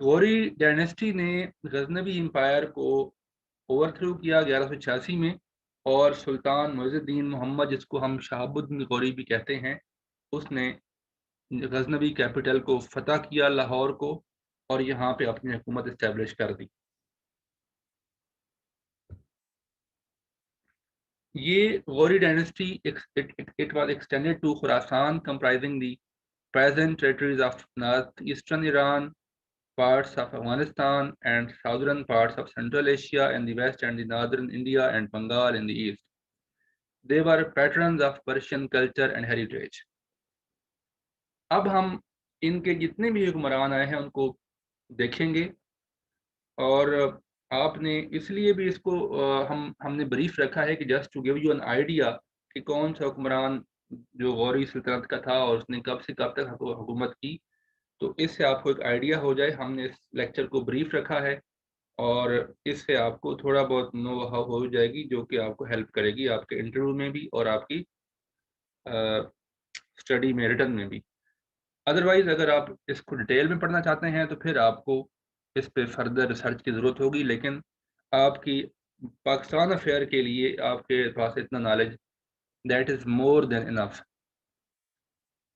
Ghori dynasty نے Ghaznavi umpire کو over through کیا 1186 میں، اور سلطان معز الدین محمد، جس کو ہم شہاب الدین غوری بھی کہتے ہیں، اس نے غزنوی کیپٹل کو فتح کیا، لاہور کو، اور یہاں پہ اپنی حکومت اسٹیبلش کر دی۔ یہ Ghori dynasty it was extended to Khorasan, comprising the present territories of northeastern Iran, parts of Afghanistan, and southern parts of Central Asia in the west, and the northern India and Bengal in the east. They were patrons of Persian culture and heritage. اب ہم ان کے جتنے بھی حکمران آئے ہیں ان کو دیکھیں گے، اور آپ نے اس لیے بھی اس کو ہم نے بریف رکھا ہے کہ just to give you an idea کہ کون سا حکمران جو غوری سلطنت کا تھا اور اس نے کب سے کب تک حکومت کی، تو اس سے آپ کو ایک آئیڈیا ہو جائے۔ ہم نے اس لیکچر کو بریف رکھا ہے، اور اس سے آپ کو تھوڑا بہت نو ہاؤ ہو جائے گی، جو کہ آپ کو ہیلپ کرے گی آپ کے انٹرویو میں بھی اور آپ کی اسٹڈی میں، ریٹن میں بھی۔ ادروائز اگر آپ اس کو ڈیٹیل میں پڑھنا چاہتے ہیں تو پھر آپ کو اس پہ فردر ریسرچ کی ضرورت ہوگی، لیکن آپ کی پاکستان افیئر کے لیے آپ کے پاس اتنا knowledge that is more than enough.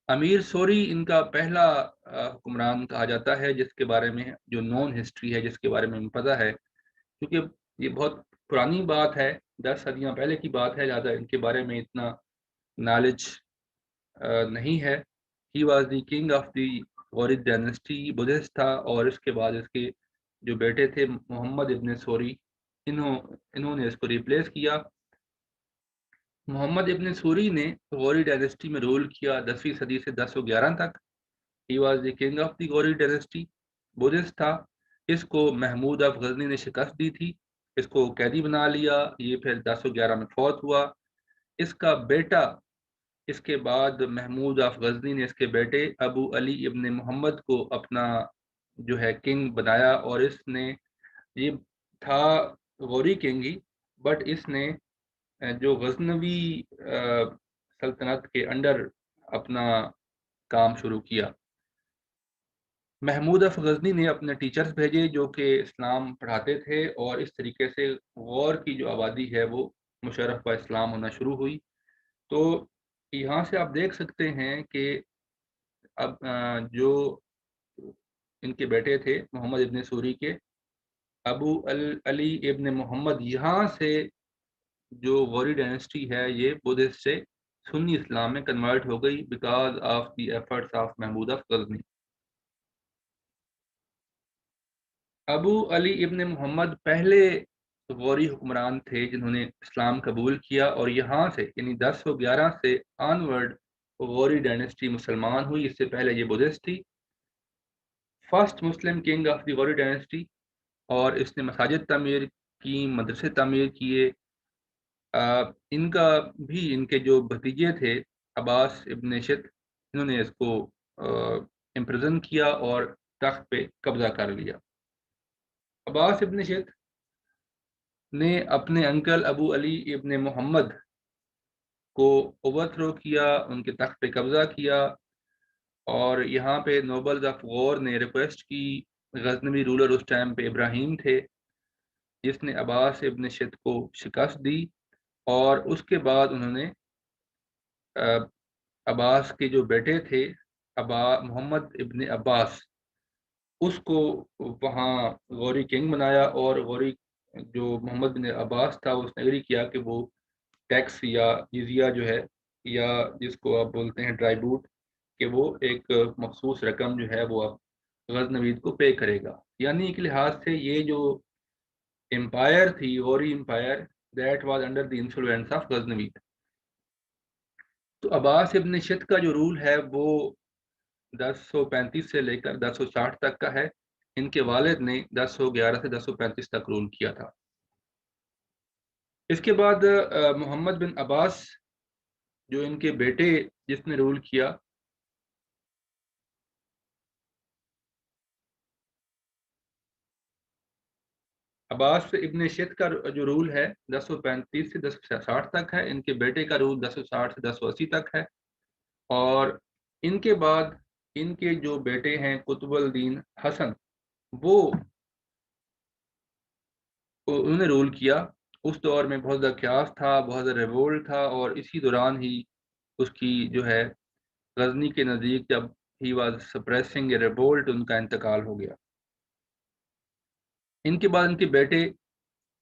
Amir Suri ان کا پہلا حکمران کہا جاتا ہے، جس کے بارے میں جو نون ہسٹری ہے، جس کے بارے میں ہمیں پتہ ہے، کیونکہ یہ بہت پرانی بات ہے، 10 صدیاں پہلے کی بات ہے، لہٰذا ان کے بارے میں اتنا نالج نہیں ہے۔ He was the king of the Ghori dynasty, Buddhist تھا، اور اس کے بعد اس کے جو بیٹے تھے محمد ابن سوری، انہوں نے اس کو ریپلیس کیا۔ محمد ابن سوری نے غوری ڈائنیسٹی میں رول کیا 10ویں صدی سے 1011 تک۔ He was the king of the Ghori dynasty, Buddhist تھا۔ اس کو محمود آف غزنی نے شکست دی تھی، اس کو قیدی بنا لیا، یہ پھر 1011 میں فوت ہوا۔ اس کا بیٹا، اس کے بعد محمود آف غزنی نے اس کے بیٹے ابو علی ابن محمد کو اپنا جو ہے کنگ بنایا، اور اس نے، یہ تھا غوری کنگ ہی، بٹ اس نے جو غزنوی سلطنت کے انڈر اپنا کام شروع کیا۔ محمود آف غزنی نے اپنے ٹیچرز بھیجے جو کہ اسلام پڑھاتے تھے، اور اس طریقے سے غور کی جو آبادی ہے وہ مشرف با اسلام ہونا شروع ہوئی۔ تو یہاں سے آپ دیکھ سکتے ہیں کہ اب جو ان کے بیٹے تھے محمد ابن سوری کے، ابو علی ابن محمد، یہاں سے جو غوری ڈائنیسٹی ہے یہ بدھسٹ سے سنی اسلام میں کنورٹ ہو گئی because of the efforts of Mahmud of Ghazni. Abu Ali ibn Muhammad پہلے غوری حکمران تھے جنہوں نے اسلام قبول کیا، اور یہاں سے یعنی 1011 سے آنورڈ غوری ڈائنیسٹی مسلمان ہوئی، اس سے پہلے یہ بدھسٹ تھی۔ First Muslim king of the Ghori dynasty, اور اس نے مساجد تعمیر کی، مدرسے تعمیر کیے۔ ان کا بھی، ان کے جو بھتیجے تھے عباس ابن شت، انہوں نے اس کو امپریزن کیا اور تخت پہ قبضہ کر لیا۔ عباس ابن شت نے اپنے انکل ابو علی ابن محمد کو اوور تھرو کیا، ان کے تخت پہ قبضہ کیا، اور یہاں پہ نوبلز آف غور نے ریکویسٹ کی۔ غزنوی رولر اس ٹائم پہ ابراہیم تھے، جس نے عباس ابن شت کو شکست دی، اور اس کے بعد انہوں نے عباس کے جو بیٹے تھے محمد ابن عباس، اس کو وہاں غوری کنگ بنایا، اور غوری جو محمد بن عباس تھا اس نے اگری کیا کہ وہ ٹیکس یا جزیہ جو ہے، یا جس کو آپ بولتے ہیں ٹرائبوٹ، کہ وہ ایک مخصوص رقم جو ہے وہ اب غزنوید کو پے کرے گا۔ یعنی ایک لحاظ سے یہ جو امپائر تھی، Ghori empire, that was under the influence of Ghaznavid. تو عباس ابن شت کا جو رول ہے وہ 1035 سے لے کر 1060 تک کا ہے۔ ان کے والد نے 1011 سے 1035 تک رول کیا تھا۔ اس کے بعد محمد بن عباس جو ان کے بیٹے جس نے رول کیا، عباس ابن شت کا جو رول ہے 1035 سے 1060 تک ہے، ان کے بیٹے کا رول 1060 سے 1080 تک ہے، اور ان کے بعد ان کے جو بیٹے ہیں قطب الدین حسن، وہ انہوں نے رول کیا. اس دور میں بہت زیادہ کیاس تھا, بہت زیادہ ریوولٹ تھا, اور اسی دوران ہی اس کی جو ہے غزنی کے نزدیک جب he was suppressing a revolt, ان کا انتقال ہو گیا. ان کے بعد ان کے بیٹے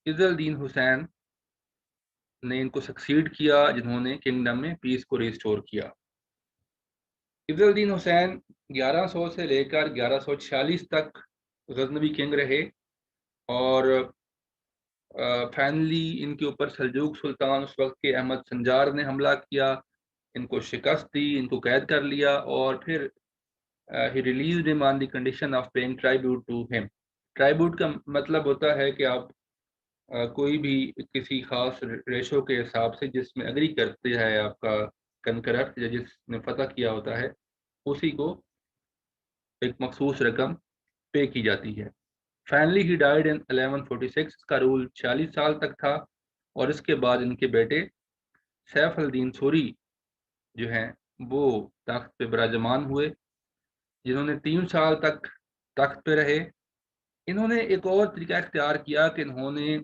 عز الدین حسین نے ان کو سکسیڈ کیا, جنہوں نے کنگڈم میں پیس کو ریسٹور کیا. عز الدین حسین 1100 سے لے کر 1146 تک غزنوی کنگ رہے, اور فائنلی ان کے اوپر سلجوق سلطان اس وقت کے احمد سنجار نے حملہ کیا, ان کو شکست دی, ان کو قید کر لیا, اور پھر he released him on the condition of paying tribute to him. ٹرائیبوٹ کا مطلب ہوتا ہے کہ آپ کوئی بھی کسی خاص ریشو کے حساب سے جس میں اگری کرتے ہیں آپ کا کنکرر, یا جس نے فتح کیا ہوتا ہے, اسی کو ایک مخصوص رقم پے کی جاتی ہے. فائنلی ہی ڈائیڈ ان 1146. کا رول 46 سال تک تھا, اور اس کے بعد ان کے بیٹے سیف الدین سوری جو ہیں وہ تخت پہ براجمان ہوئے, جنہوں نے 3 سال تک تخت پہ رہے. انہوں نے ایک اور طریقہ اختیار کیا کہ انہوں نے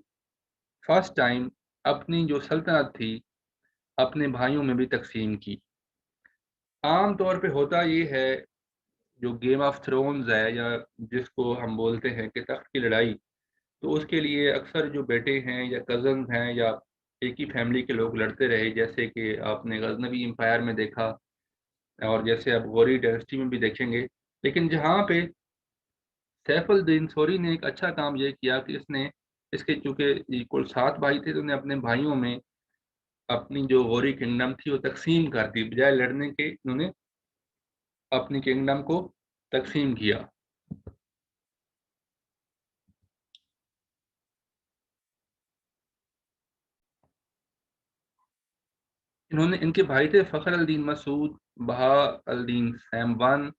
فرسٹ ٹائم اپنی جو سلطنت تھی اپنے بھائیوں میں بھی تقسیم کی. عام طور پہ ہوتا یہ ہے, جو گیم آف تھرونز ہے, یا جس کو ہم بولتے ہیں کہ تخت کی لڑائی, تو اس کے لیے اکثر جو بیٹے ہیں یا کزنز ہیں یا ایک ہی فیملی کے لوگ لڑتے رہے, جیسے کہ آپ نے غزنوی امپائر میں دیکھا, اور جیسے اب غوری ڈائنسٹی میں بھی دیکھیں گے. لیکن جہاں پہ سیف الدین سوری نے ایک اچھا کام یہ کیا کہ اس کے چونکہ کل 7 بھائی تھے, تو انہیں اپنے بھائیوں میں اپنی جو غوری کنگڈم تھی وہ تقسیم کر دی. بجائے لڑنے کے انہوں نے اپنی کنگڈم کو تقسیم کیا. انہوں نے, ان کے بھائی تھے فخر الدین مسعود, بہا الدین سیموان,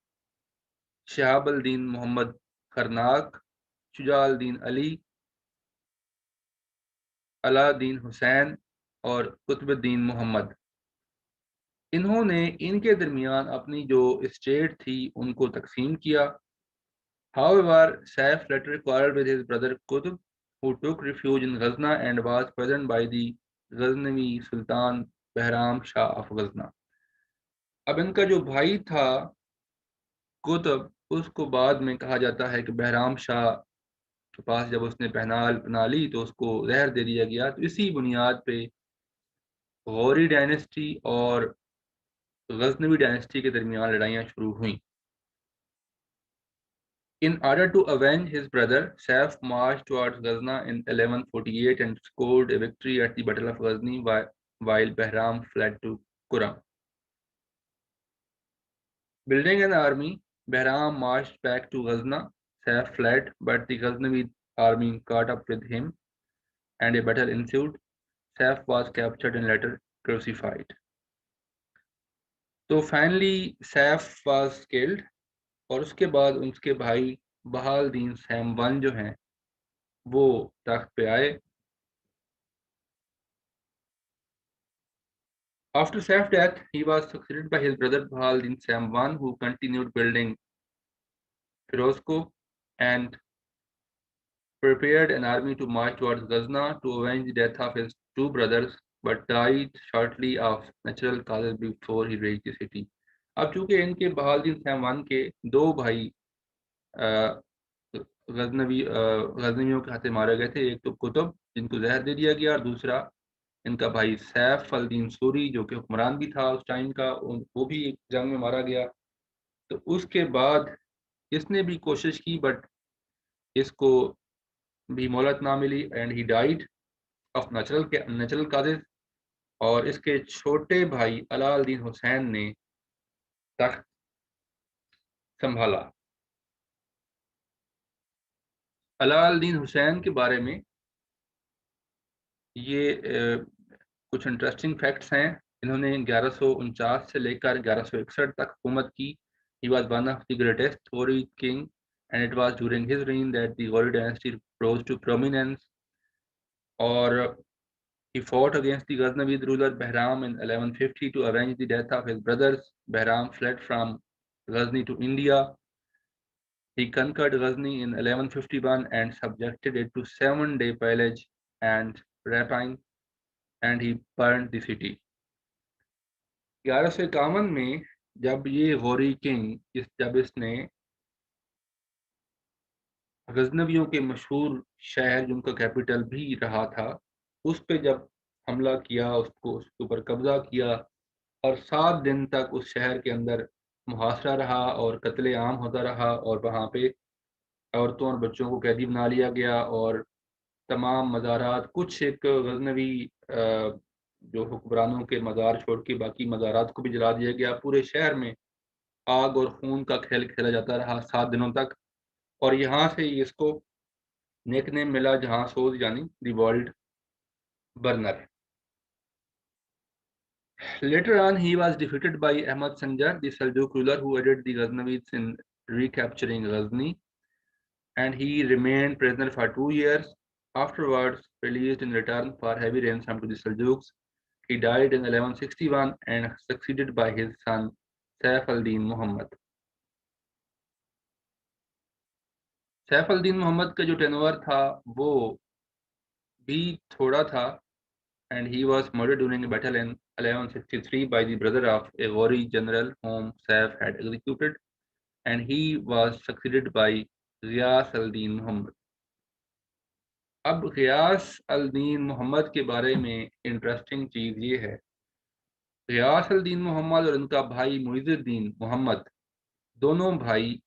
شہاب الدین محمد خرناک, شجاع الدین علی, علاء الدین حسین, اور قطب الدین محمد. انہوں نے ان کے درمیان اپنی جو اسٹیٹ تھی ان کو تقسیم کیا. However, Saif later quarreled with his brother Qutb, who took refuge in Ghazna and was poisoned by the Ghaznavi Sultan Behram Shah of Ghazna. اب ان کا جو بھائی تھا قطب, اس کو بعد میں کہا جاتا ہے کہ بہرام شاہ کے پاس جب اس نے پناہ لی تو اس کو زہر دے دیا گیا. تو اسی بنیاد پہ غوری ڈائنسٹی اور غزنوی ڈائنسٹی کے درمیان لڑائیاں شروع ہوئیں. In order to avenge his brother, Saif marched towards Ghazna in 1148 and scored a victory at the Battle of Ghazni while Bahram fled to Quram. Building an army, Bahram marched back to Ghazna. Saif fled, but the Ghaznavi army caught up with him and a battle ensued. Saif was captured and later crucified. So finally Saif was killed, اور اس کے بعد اس کے بھائی بہا الدین سیموان جو ہیں وہ تخت پہ آئے. After Saif's death, he was succeeded by his brother Bahal Din Samwan, who continued building Firozko and prepared an army to march towards Ghazna to avenge the death of his 2 brothers, but died shortly of natural causes before he reached the city. اب چونکہ ان کے بہال دین سیموان کے 2 بھائی غزنویوں کے ہاتھے مارے گئے تھے, ایک تو قطب جن کو زہر دے دیا گیا, اور دوسرا ان کا بھائی سیف الدین سوری جو کہ حکمران بھی تھا اس ٹائم کا, وہ بھی ایک جنگ میں مارا گیا. تو اس کے بعد اس نے بھی کوشش کی بٹ اس کو بھی مہلت نہ ملی, and he died of natural causes. اور اس کے چھوٹے بھائی علاء الدین حسین نے تخت سنبھالا. علاء الدین حسین کے بارے میں یہ کچھ انٹرسٹنگ فیکٹس ہیں. انہوں نے 1149 سے لے کر 1161 تک حکومت کی. He was one of the greatest Ghori king, and it was during his reign that the Ghori dynasty rose to prominence. اور he fought against the Ghaznavid ruler Bahram in 1150 to avenge the death of his brothers. Bahram fled from Ghazni to India. He conquered Ghazni in 1151 and subjected it to 7-day pillage and rapine, and he burned the city. 1151 میں جب یہ Ghori king جب اس نے غزنویوں کے مشہور شہر جن کا کیپٹل بھی رہا تھا اس پہ جب حملہ کیا، اس کے اوپر قبضہ کیا اور 7 دن تک اس شہر کے اندر محاصرہ رہا اور قتل عام ہوتا رہا، اور وہاں پہ عورتوں اور بچوں کو قیدی بنا لیا گیا، اور تمام مزارات، کچھ ایک غزنوی جو حکمرانوں کے مزار چھوڑ کے باقی مزارات کو بھی جلا دیا گیا. پورے شہر میں آگ اور خون کا کھیل کھیلا جاتا رہا 7 دنوں تک، اور یہاں سے اس کو نیک نیم ملا جہاں سوز، یعنی دی world burner. Later on, he was defeated by Ahmad Sanjar, the Seljuk ruler who aided the Ghaznavids in recapturing Ghazni, and he remained prisoner for 2 years. Afterwards, released in return for heavy ransom to the Seljuks, he died in 1161 and succeeded by his son Saif al-Din Muhammad. Saif al-Din Muhammad کا جو tenor تھا وہ بھی تھوڑا تھا، and he was murdered during a battle in 1163 by the brother of a Ghori general whom Saif had executed, and he was succeeded by غیاث الدین محمد. اب غیاث الدین محمد کے بارے میں انٹرسٹنگ چیز یہ ہے، غیاث الدین محمد اور ان کا بھائی معیز الدین محمد دونوں بھائی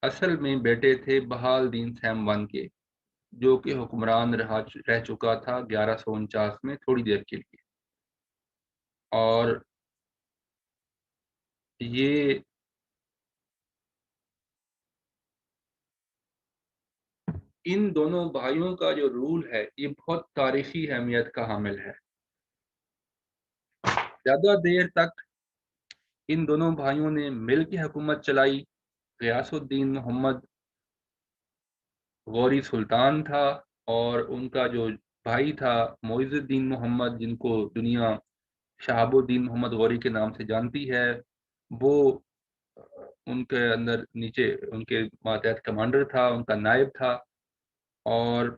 اصل میں بیٹے تھے بہال دین سیم ون کے، جو کہ حکمران رہ چکا تھا 1149 میں تھوڑی دیر کے لیے. اور یہ ان دونوں بھائیوں کا جو رول ہے یہ بہت تاریخی اہمیت کا حامل ہے. زیادہ دیر تک ان دونوں بھائیوں نے مل کے حکومت چلائی. غیاث الدین محمد غوری سلطان تھا، اور ان کا جو بھائی تھا معیز الدین محمد، جن کو دنیا شہاب الدین محمد غوری کے نام سے جانتی ہے، وہ ان کے اندر نیچے ان کے ماتحت کمانڈر تھا، ان کا نائب تھا. اور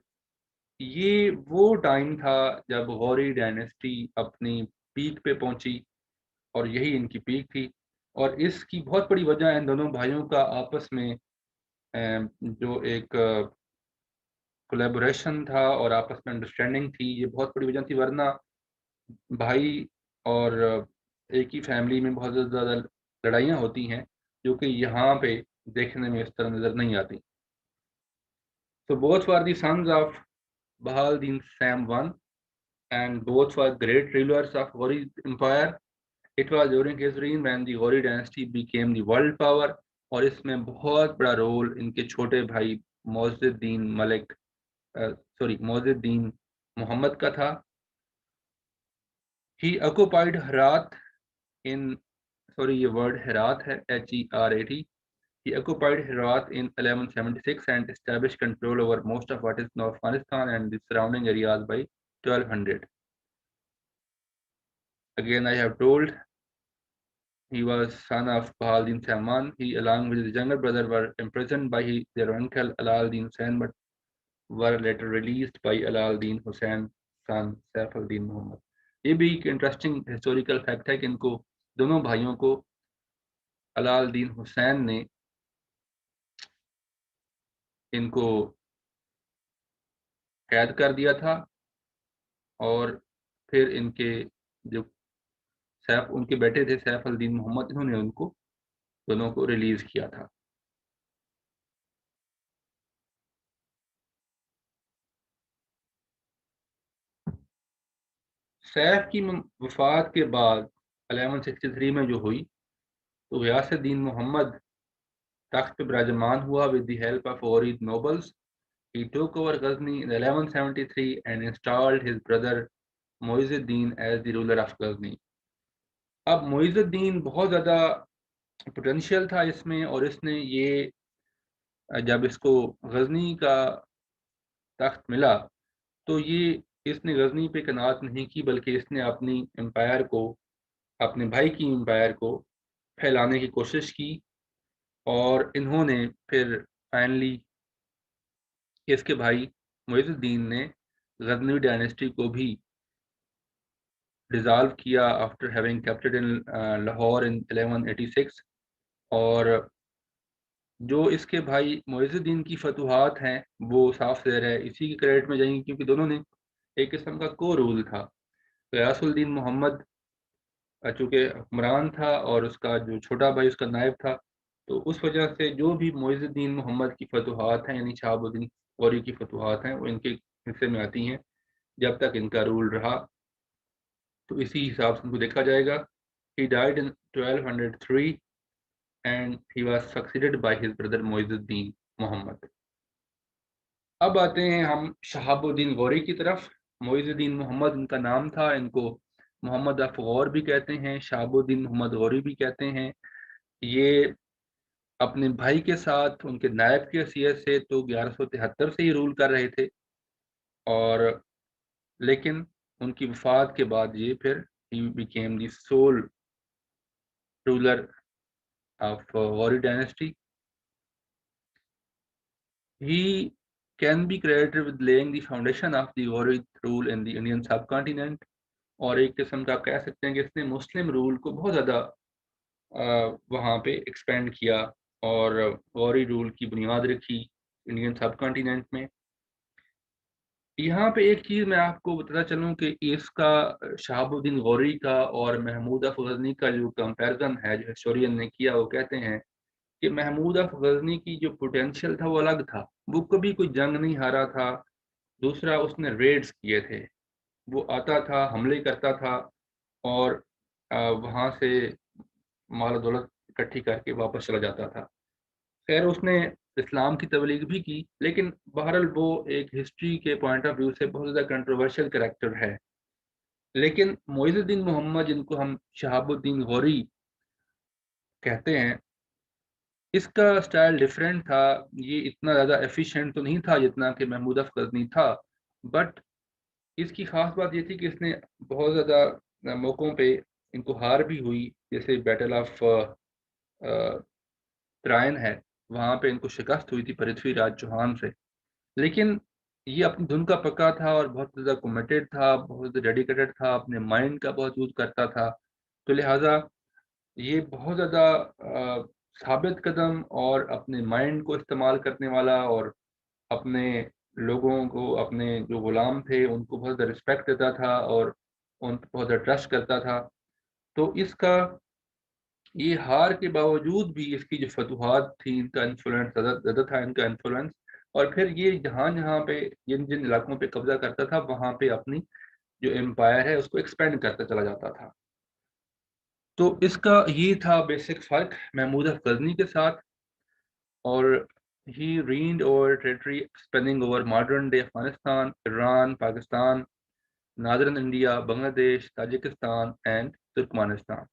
یہ وہ ٹائم تھا جب غوری ڈائنیسٹی اپنی پیک پہ پہنچی، اور یہی ان کی پیک تھی. اور اس کی بہت بڑی وجہ ان دونوں بھائیوں کا آپس میں جو ایک کولیبوریشن تھا اور آپس میں انڈرسٹینڈنگ تھی، یہ بہت بڑی وجہ تھی. ورنہ بھائی اور ایک ہی فیملی میں بہت زیادہ لڑائیاں ہوتی ہیں جو کہ یہاں پہ دیکھنے میں اس طرح نظر نہیں آتی. So both were the sons of Bahal Din Sam I, and both were great rulers of Ghori Empire. It was during his reign when the Ghori dynasty became the world power, اور اس میں بہت بڑا role in کے چھوٹے بھائی معز الدین محمد کا تھا. He occupied Herat یہ ورڈ ہرات ہے HERAT. He occupied Herat in 1176 and established control over most of what is now Afghanistan and the surrounding areas by 1200. Again, I have told he was son of Bahal Din Saman. He, along with his younger brother, were imprisoned by their uncle Alal Din Hussain, but were later released by Alal Din Hussain, son Saif al-Din Muhammad. یہ بھی ایک interesting historical fact ہے کہ ان کو دونوں بھائیوں کو علال دین حسین نے ان کو قید کر دیا تھا، اور پھر ان کے جو ان کے بیٹے تھے سیف الدین محمد، انہوں نے ان کو دونوں کو ریلیز کیا تھا. سیف کی وفات کے بعد 1163 میں جو ہوئی تو غیاث الدین محمد تخت پہ براجمان ہوا with the help of Ghorid nobles. He took over Ghazni in 1173 and installed his brother Muiz al-Din as the ruler of Ghazni. اب معیز الدین بہت زیادہ پوٹینشیل تھا اس میں، اور اس نے یہ جب اس کو غزنی کا تخت ملا تو یہ اس نے غزنی پہ قناعت نہیں کی، بلکہ اس نے اپنی امپائر کو، اپنے بھائی کی امپائر کو پھیلانے کی کوشش کی. اور انہوں نے پھر فائنلی اس کے بھائی معیز الدین نے غزنوی ڈائنیسٹی کو بھی ڈیزالو کیا آفٹر ہیونگ کیپٹڈ ان لاہور ان 1186. اور جو اس کے بھائی معیز الدین کی فتوحات ہیں وہ صاف ظاہر ہے اسی کی کریڈٹ میں جائیں گی، کیونکہ دونوں نے ایک قسم کا کو رول تھا. غیاث الدین محمد چونکہ حکمران تھا اور اس کا جو چھوٹا بھائی اس کا نائب تھا، تو اس وجہ سے جو بھی معیز الدین محمد کی فتوحات ہیں یعنی شہاب الدین غوری کی فتوحات ہیں وہ ان کے حصے میں آتی ہیں جب تک ان کا رول رہا. تو اسی حساب سے ان کو دیکھا جائے گا. He died in 1203 and he was succeeded by his brother معیز الدین محمد. اب آتے ہیں ہم شہاب الدین غوری کی طرف. معیز الدین محمد ان کا نام تھا، ان کو محمد آف غور بھی کہتے ہیں، شہاب الدین محمد غوری بھی کہتے ہیں. یہ اپنے بھائی کے ساتھ ان کے نائب کی حیثیت سے تو 1173 سے ہی رول کر رہے تھے، اور لیکن ان کی وفات کے بعد یہ پھر he became the sole ruler of Ghori dynasty. He can be credited with laying the foundation of the Ghori rule in the Indian subcontinent. اور ایک قسم کا کہہ سکتے ہیں کہ اس نے مسلم رول کو بہت زیادہ وہاں پہ ایکسپینڈ کیا اور غوری رول کی بنیاد رکھی انڈین سب کانٹیننٹ میں. یہاں پہ ایک چیز میں آپ کو بتاتا چلوں کہ اس کا شہاب الدین غوری کا اور محمود آف غزنی کا جو کمپیرزن ہے جو ہسٹورین نے کیا، وہ کہتے ہیں کہ محمود آف غزنی کی جو پوٹینشیل تھا وہ الگ تھا. وہ کبھی کوئی جنگ نہیں ہارا تھا. دوسرا اس نے ریڈز کیے تھے، وہ آتا تھا، حملے کرتا تھا اور وہاں سے مال و دولت اکٹھی کر کے واپس چلا جاتا تھا. خیر اس نے اسلام کی تبلیغ بھی کی، لیکن بہرحال وہ ایک ہسٹری کے پوائنٹ آف ویو سے بہت زیادہ کنٹروورشل کریکٹر ہے. لیکن معیز الدین محمد جن کو ہم شہاب الدین غوری کہتے ہیں، اس کا سٹائل ڈیفرنٹ تھا. یہ اتنا زیادہ ایفیشینٹ تو نہیں تھا جتنا کہ محمود آف غزنی تھا، بٹ اس کی خاص بات یہ تھی کہ اس نے بہت زیادہ موقعوں پہ ان کو ہار بھی ہوئی، جیسے بیٹل آف ترائن ہے، وہاں پہ ان کو شکست ہوئی تھی پرتھوی راج چوہان سے. لیکن یہ اپنی دھن کا پکا تھا اور بہت زیادہ کمیٹیڈ تھا، بہت زیادہ ڈیڈیکیٹڈ تھا، اپنے مائنڈ کا بہت یوز کرتا تھا. تو لہٰذا یہ بہت زیادہ ثابت قدم اور اپنے مائنڈ کو استعمال کرنے والا اور اپنے لوگوں کو، اپنے جو غلام تھے ان کو بہت زیادہ رسپیکٹ دیتا تھا اور ان پہ بہت زیادہ ٹرسٹ کرتا تھا. تو اس کا یہ ہار کے باوجود بھی اس کی جو فتوحات تھی ان کا انفلوئنس زیادہ تھا، ان کا انفلوئنس. اور پھر یہ جہاں جہاں پہ جن جن علاقوں پہ قبضہ کرتا تھا وہاں پہ اپنی جو امپائر ہے اس کو ایکسپینڈ کرتا چلا جاتا تھا. تو اس کا یہ تھا بیسک فرق محمود آف غزنی کے ساتھ. اور he reigned over territory spanning over modern day Afghanistan, Iran, Pakistan, Northern India, Bangladesh, Tajikistan and Turkmenistan.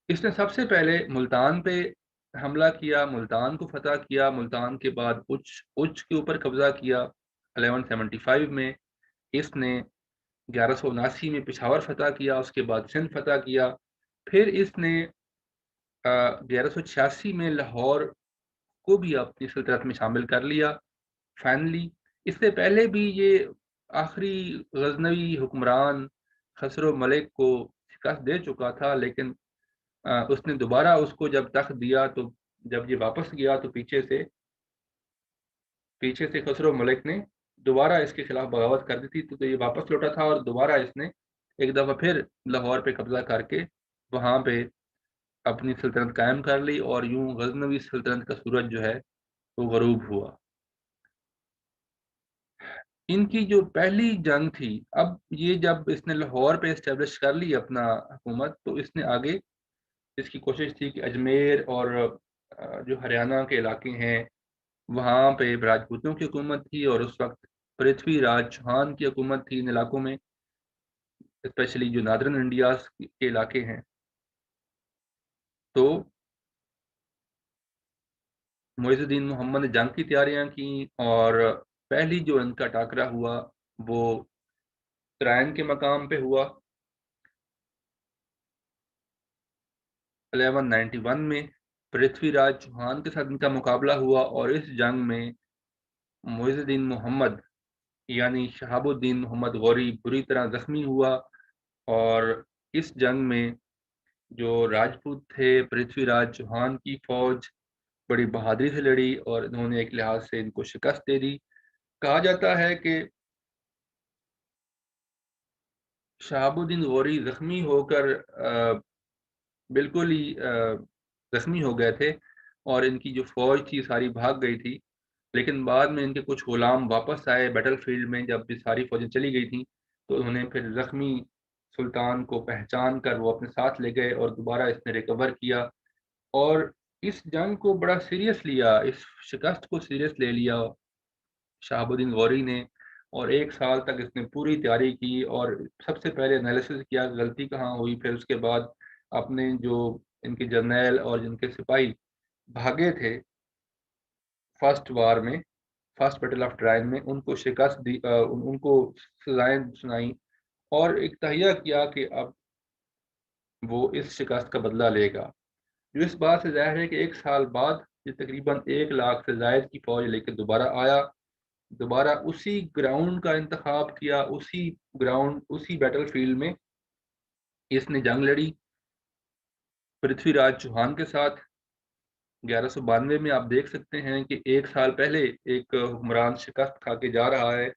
اس نے سب سے پہلے ملتان پہ حملہ کیا، ملتان کو فتح کیا، ملتان کے بعد اچ کے اوپر قبضہ کیا 1175 میں. اس نے 1179 میں پشاور فتح کیا، اس کے بعد سندھ فتح کیا. پھر اس نے 1186 میں لاہور کو بھی اپنی سلطنت میں شامل کر لیا فائنلی. اس سے پہلے بھی یہ آخری غزنوی حکمران خسرو ملک کو شکست دے چکا تھا، لیکن اس نے دوبارہ اس کو جب تخت دیا تو جب یہ واپس گیا تو پیچھے سے خسرو ملک نے دوبارہ اس کے خلاف بغاوت کر دی تھی. تو یہ واپس لوٹا تھا اور دوبارہ اس نے ایک دفعہ پھر لاہور پہ قبضہ کر کے وہاں پہ اپنی سلطنت قائم کر لی، اور یوں غزنوی سلطنت کا سورج جو ہے وہ غروب ہوا. ان کی جو پہلی جنگ تھی، اب یہ جب اس نے لاہور پہ اسٹیبلش کر لی اپنا حکومت، تو اس نے آگے اس کی کوشش تھی کہ اجمیر اور جو ہریانہ کے علاقے ہیں وہاں پہ راجپوتوں کی حکومت تھی، اور اس وقت پرتھوی راج چوہان کی حکومت تھی ان علاقوں میں، اسپیشلی جو نادرن انڈیاز کے علاقے ہیں. تو معیز الدین محمد نے جنگ کی تیاریاں کی، اور پہلی جو ان کا ٹاکرا ہوا وہ ترائن کے مقام پہ ہوا. 1191 میں پرتھوی راج چوہان کے ساتھ ان کا مقابلہ ہوا، اور اس جنگ میں معز الدین محمد یعنی شہاب الدین محمد غوری بری طرح زخمی ہوا، اور اس جنگ میں جو راجپوت تھے پرتھوی راج چوہان کی فوج بڑی بہادری سے لڑی، اور انہوں نے ایک لحاظ سے ان کو شکست دے دی۔ کہا جاتا ہے کہ شہاب الدین غوری زخمی ہو کر بالکل ہی زخمی ہو گئے تھے، اور ان کی جو فوج تھی ساری بھاگ گئی تھی، لیکن بعد میں ان کے کچھ غلام واپس آئے بیٹل فیلڈ میں۔ جب یہ ساری فوجیں چلی گئی تھیں تو انہوں نے پھر زخمی سلطان کو پہچان کر وہ اپنے ساتھ لے گئے، اور دوبارہ اس نے ریکور کیا، اور اس جنگ کو بڑا سیریس لیا، اس شکست کو سیریس لے لیا شہاب الدین غوری نے، اور 1 سال تک اس نے پوری تیاری کی، اور سب سے پہلے انالیسس کیا غلطی کہاں ہوئی، پھر اس کے بعد اپنے جو ان کے جرنیل اور جن کے سپاہی بھاگے تھے فرسٹ وار میں، فرسٹ بیٹل آف ٹرائن میں، ان کو شکست دی، ان کو سزائیں سنائی، اور ایک تہیہ کیا کہ اب وہ اس شکست کا بدلہ لے گا، جو اس بات سے ظاہر ہے کہ 1 سال بعد یہ تقریباً 1 لاکھ سے زائد کی فوج لے کے دوبارہ آیا، دوبارہ اسی گراؤنڈ کا انتخاب کیا، اسی گراؤنڈ اسی بیٹل فیلڈ میں اس نے جنگ لڑی پرتھوی راج چوہان کے ساتھ۔ 1192 میں آپ دیکھ سکتے ہیں کہ 1 سال پہلے ایک حکمران شکست کھا کے جا رہا ہے،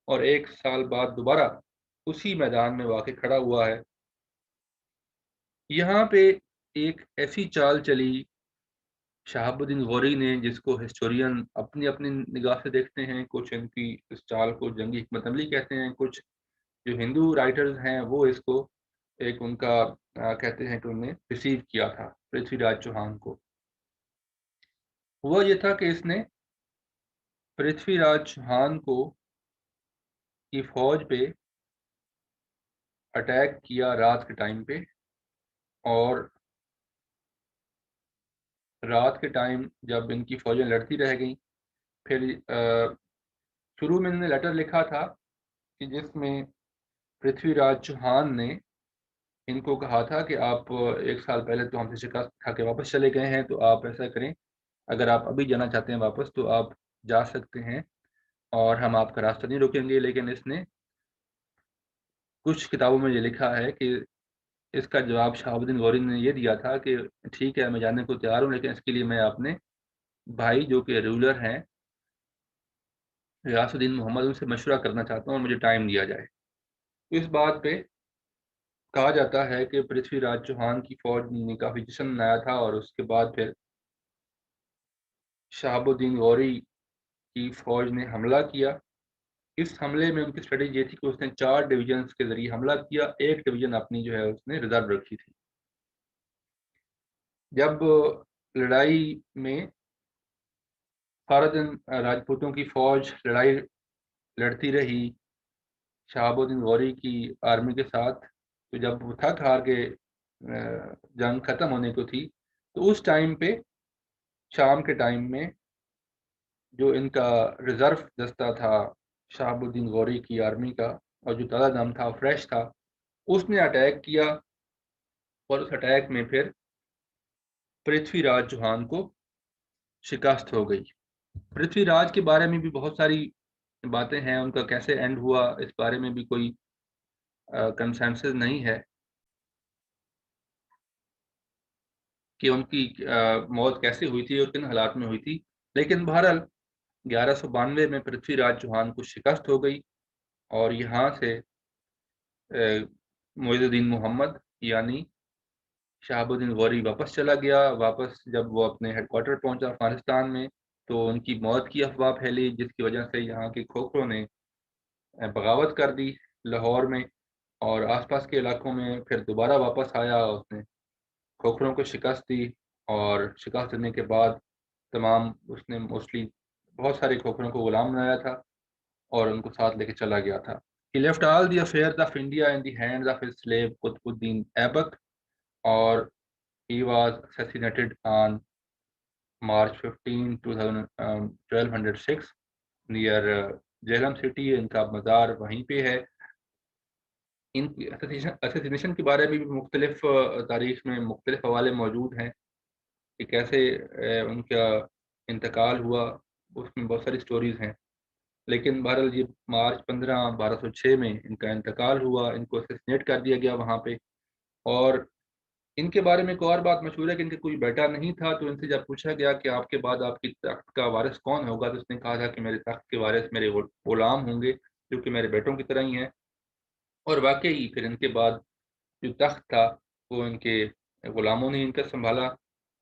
اور 1 سال بعد دوبارہ اسی میدان میں واقع کھڑا ہوا ہے۔ یہاں پہ ایک ایسی چال چلی شہاب الدین غوری نے جس کو ہسٹورین اپنی اپنی نگاہ سے دیکھتے ہیں، کچھ ان کی اس چال کو جنگی حکمت عملی کہتے ہیں، کچھ جو ہندو رائٹرز ہیں وہ اس کو ایک ان کا کہتے ہیں کہ انہوں نے ریسیو کیا تھا پرتھوی راج چوہان کو۔ ہوا یہ تھا کہ اس نے پرتھوی راج چوہان کو کی فوج پہ اٹیک کیا رات کے ٹائم پہ، اور رات کے ٹائم جب ان کی فوجیں لڑتی رہ گئیں، پھر شروع میں انہوں نے لیٹر لکھا تھا کہ جس میں پرتھوی راج چوہان نے ان کو کہا تھا کہ آپ 1 سال پہلے تو ہم سے شکست کھا کے واپس چلے گئے ہیں، تو آپ ایسا کریں، اگر آپ ابھی جانا چاہتے ہیں واپس تو آپ جا سکتے ہیں، اور ہم آپ کا راستہ نہیں روکیں گے۔ لیکن اس نے کچھ کتابوں میں یہ لکھا ہے کہ اس کا جواب شہاب الدین غوری نے یہ دیا تھا کہ ٹھیک ہے میں جانے کو تیار ہوں، لیکن اس کے لیے میں اپنے بھائی جو کہ رولر ہیں غیاث الدین محمد ان سے مشورہ کرنا چاہتا ہوں اور مجھے ٹائم دیا جائے۔ اس بات پہ کہا جاتا ہے کہ پرتھوی راج چوہان کی فوج نے کافی جشن منایا تھا، اور اس کے بعد پھر شہاب الدین غوری کی فوج نے حملہ کیا۔ اس حملے میں ان کی اسٹریٹجی یہ تھی کہ اس نے 4 ڈویژنز کے ذریعے حملہ کیا، ایک ڈویژن اپنی جو ہے اس نے ریزرو رکھی تھی۔ جب لڑائی میں سارا دن راجپوتوں کی فوج لڑائی لڑتی رہی شہاب الدین غوری کی آرمی کے ساتھ، تو جب وہ تھک ہار کے جنگ ختم ہونے کو تھی، تو اس ٹائم پہ شام کے ٹائم میں جو ان کا ریزرو دستہ تھا شہاب الدین غوری کی آرمی کا، اور جو تازہ دم تھا فریش تھا، اس نے اٹیک کیا، اور اس اٹیک میں پھر پرتھوی راج چوہان کو شکست ہو گئی۔ پرتھوی راج کے بارے میں بھی بہت ساری باتیں ہیں، ان کا کیسے اینڈ ہوا اس بارے میں بھی کوئی کنسنسس نہیں ہے کہ ان کی موت کیسے ہوئی تھی اور کن حالات میں ہوئی تھی، لیکن بہرحال 1192 میں پرتھوی راج چوہان کو شکست ہو گئی، اور یہاں سے معز الدین محمد یعنی شہاب الدین غوری واپس چلا گیا۔ واپس جب وہ اپنے ہیڈ کوارٹر پہنچا افغانستان میں، تو ان کی موت کی افواہ پھیلی، جس کی وجہ سے یہاں کے کھوکھروں نے بغاوت کر دی لاہور میں اور آس پاس کے علاقوں میں۔ پھر دوبارہ واپس آیا، اس نے کھوکھروں کو شکست دی، اور شکست دینے کے بعد اس نے موسٹلی بہت سارے کھوکھروں کو غلام بنایا تھا اور ان کو ساتھ لے کے چلا گیا تھا۔ He left all the affairs of India in the hands of his slave Qutbuddin Aibak, اور he was assassinated on March 15, 1206 near Jhelum city, ان کا مزار وہیں پہ ہے۔ ان کی اسیسینیشن کے بارے میں بھی مختلف تاریخ میں مختلف حوالے موجود ہیں کہ کیسے ان کا انتقال ہوا، اس میں بہت ساری سٹوریز ہیں، لیکن بہرحال یہ مارچ 15 1206 میں ان کا انتقال ہوا، ان کو اسیسینیٹ کر دیا گیا وہاں پہ۔ اور ان کے بارے میں ایک اور بات مشہور ہے کہ ان کا کوئی بیٹا نہیں تھا، تو ان سے جب پوچھا گیا کہ آپ کے بعد آپ کی تخت کا وارث کون ہوگا، تو اس نے کہا تھا کہ میرے تخت کے وارث میرے غلام ہوں گے جو کہ میرے بیٹوں کی طرح ہی ہیں۔ اور واقعی پھر ان کے بعد جو تخت تھا وہ ان کے غلاموں نے ان کا سنبھالا،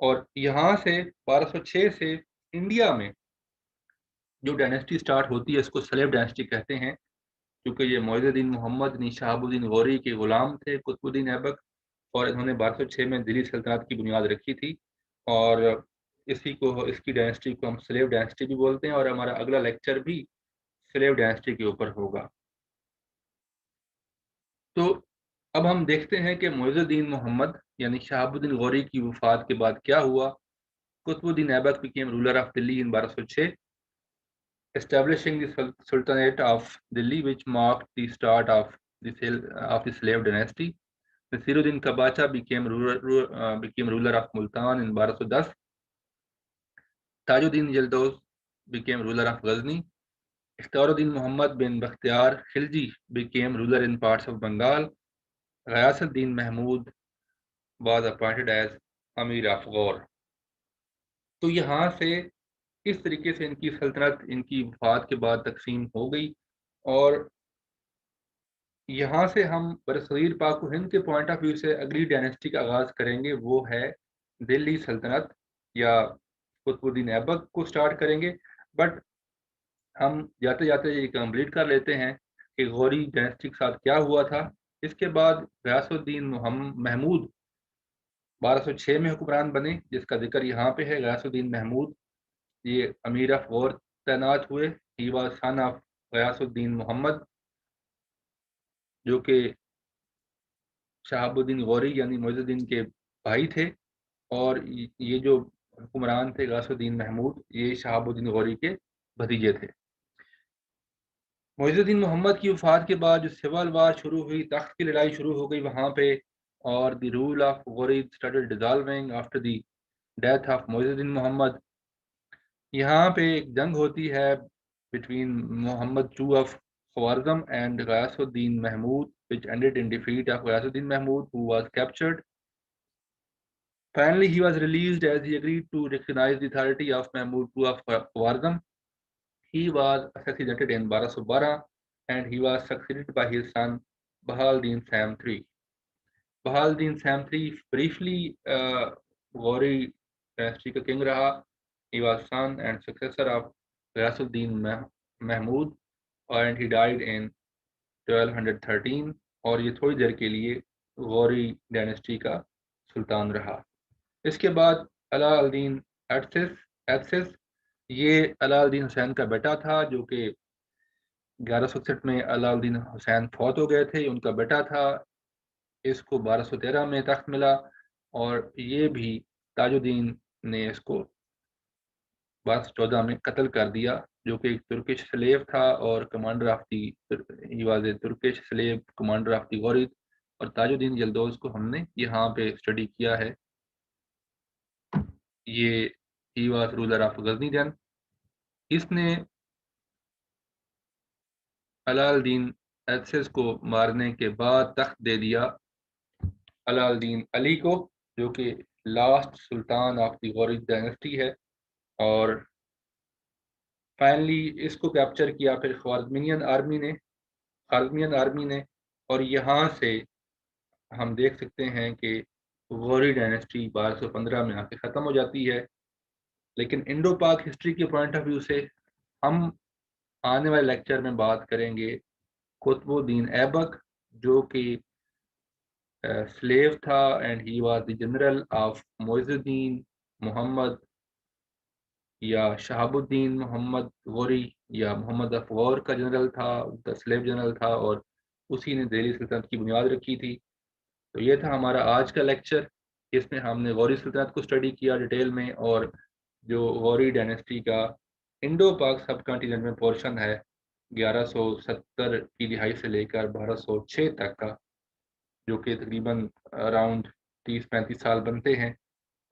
اور یہاں سے 1206 سے انڈیا میں جو ڈائنیسٹی سٹارٹ ہوتی ہے اس کو سلیب ڈائنیسٹی کہتے ہیں، کیونکہ یہ معز الدین محمد یعنی شہاب الدین غوری کے غلام تھے قطب الدین ایبک، اور انہوں نے 1206 میں دلی سلطنت کی بنیاد رکھی تھی، اور اس کی ڈائنیسٹی کو ہم سلیو ڈائنیسٹی بھی بولتے ہیں، اور ہمارا اگلا لیکچر بھی سلیو ڈائنیسٹی کے اوپر ہوگا۔ تو اب ہم دیکھتے ہیں کہ معز الدین محمد یعنی شہاب الدین غوری کی وفات کے بعد کیا ہوا۔ قطب الدین Aibak became ruler of Delhi in 1206, establishing the Sultanate of Delhi, which marked the start of the slave dynasty. Nasiruddin Kabacha became ruler of Multan in 1210. Tajuddin Yildiz became ruler of Ghazni. Ikhtiaruddin Muhammad bin Bakhtiar Khilji became ruler in parts of Bengal. Ghayasuddin Mahmud was appointed as Amir of Ghor. تو یہاں سے اس طریقے سے ان کی سلطنت ان کی وفات کے بعد تقسیم ہو گئی، اور یہاں سے ہم برصغیر پاک و ہند کے پوائنٹ آف ویو سے اگلی ڈائنیسٹی کا آغاز کریں گے، وہ ہے دلی سلطنت یا قطب الدین ایبک کو سٹارٹ کریں گے۔ بٹ ہم جاتے جاتے یہ کمپلیٹ کر لیتے ہیں کہ غوری ڈائنیسٹی کے ساتھ کیا ہوا تھا۔ اس کے بعد غیاث الدین محمود 1206 میں حکمران بنے، جس کا ذکر یہاں پہ ہے۔ غیاث الدین محمود یہ امیر آف غور تعینات ہوئے۔ ہی واز سن آف غیاث الدین محمد جو کہ شہاب الدین غوری یعنی معز الدین کے بھائی تھے، اور یہ جو حکمران تھے غیاث الدین محمود یہ شہاب الدین غوری کے بھتیجے تھے۔ معز الدین محمد کی وفات کے بعد جو سول وار شروع ہوئی، تخت کی لڑائی شروع ہو گئی وہاں پہ، اور the rule of Ghori started dissolving after the death of معز الدین محمد۔ یہاں پہ ایک جنگ ہوتی ہے between Muhammad II of Khwarazm and Ghiyas Uddin Mahmood which ended in defeat of Ghiyas Uddin Mahmood who was captured. Finally he was released as he agreed to recognize the authority of Mahmud II of Khwarizm. He was assassinated in 1212 and he was succeeded by his son Bahauddin Sam III. Bahauddin Sam III briefly Ghori dynasty کا king رہا۔ He was son and successor of Ghiyasuddin Mahmud and he died in 1213، اور یہ تھوڑی دیر کے لیے Ghori dynasty کا سلطان رہا۔ اس کے بعد علا الدین ایتسس یہ علا الدین حسین کا بیٹا تھا، جو کہ 1167 میں علا الدین حسین فوت ہو گئے تھے، ان کا بیٹا تھا۔ اس کو 1213 میں تخت ملا، اور یہ بھی تاج الدین نے اس کو 1214 میں قتل کر دیا، جو کہ ایک ترکش سلیو تھا اور commander of the Turkish slave commander of the Ghurid. اور تاج الدین یلدوز کو ہم نے یہاں پہ اسٹڈی کیا ہے، یہ he was ruler of Ghazni then. اس نے علا الدین ایتسس کو مارنے کے بعد تخت دے دیا علا الدین علی کو، جو کہ last sultan of the Ghurid dynasty ہے، اور فائنلی اس کو کیپچر کیا پھر خوارزمین آرمی نے، اور یہاں سے ہم دیکھ سکتے ہیں کہ غوری ڈائنیسٹی 1215 میں آ کے ختم ہو جاتی ہے۔ لیکن انڈو پاک ہسٹری کے پوائنٹ آف ویو سے ہم آنے والے لیکچر میں بات کریں گے قطب الدین ایبک، جو کہ سلیو تھا and he was the general of معز الدین محمد یا شہاب الدین محمد غوری یا محمد آف غور کا جنرل تھا، سلیو جنرل تھا، اور اسی نے دہلی سلطنت کی بنیاد رکھی تھی۔ تو یہ تھا ہمارا آج کا لیکچر، اس میں ہم نے غوری سلطنت کو اسٹڈی کیا ڈیٹیل میں، اور جو غوری ڈائنیسٹی کا انڈو پاک سب کانٹیننٹ میں پورشن ہے 1170 کی دہائی سے لے کر 1206 تک کا، جو کہ تقریباً اراؤنڈ 30-35 سال بنتے ہیں،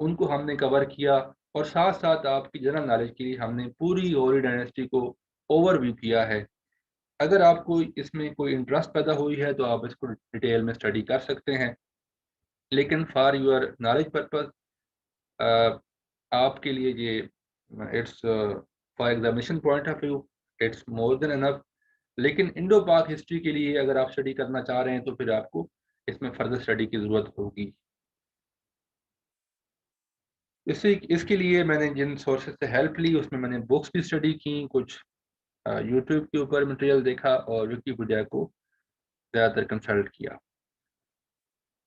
ان کو ہم نے کور کیا، اور ساتھ ساتھ آپ کی جنرل نالج کے لیے ہم نے پوری غوری ڈائنیسٹی کو اوور ویو کیا ہے۔ اگر آپ کو اس میں کوئی انٹرسٹ پیدا ہوئی ہے تو آپ اس کو ڈیٹیل میں اسٹڈی کر سکتے ہیں، لیکن فار یور نالج پرپز آپ کے لیے یہ it's for examination point of view it's more than enough. لیکن انڈو پاک ہسٹری کے لیے اگر آپ اسٹڈی کرنا چاہ رہے ہیں تو پھر آپ کو اس میں فردر اسٹڈی کی ضرورت ہوگی۔ اس کے لیے میں نے جن سورسز سے ہیلپ لی اس میں میں نے بکس بھی اسٹڈی کی، کچھ یوٹیوب کے اوپر مٹیریل دیکھا، اور ویکیپیڈیا کو زیادہ تر کنسلٹ کیا۔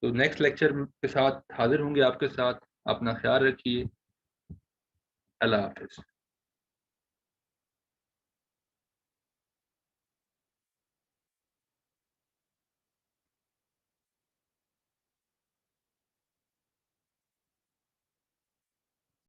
تو نیکسٹ لیکچر کے ساتھ حاضر ہوں گے آپ کے ساتھ، اپنا خیال رکھیے، اللہ حافظ۔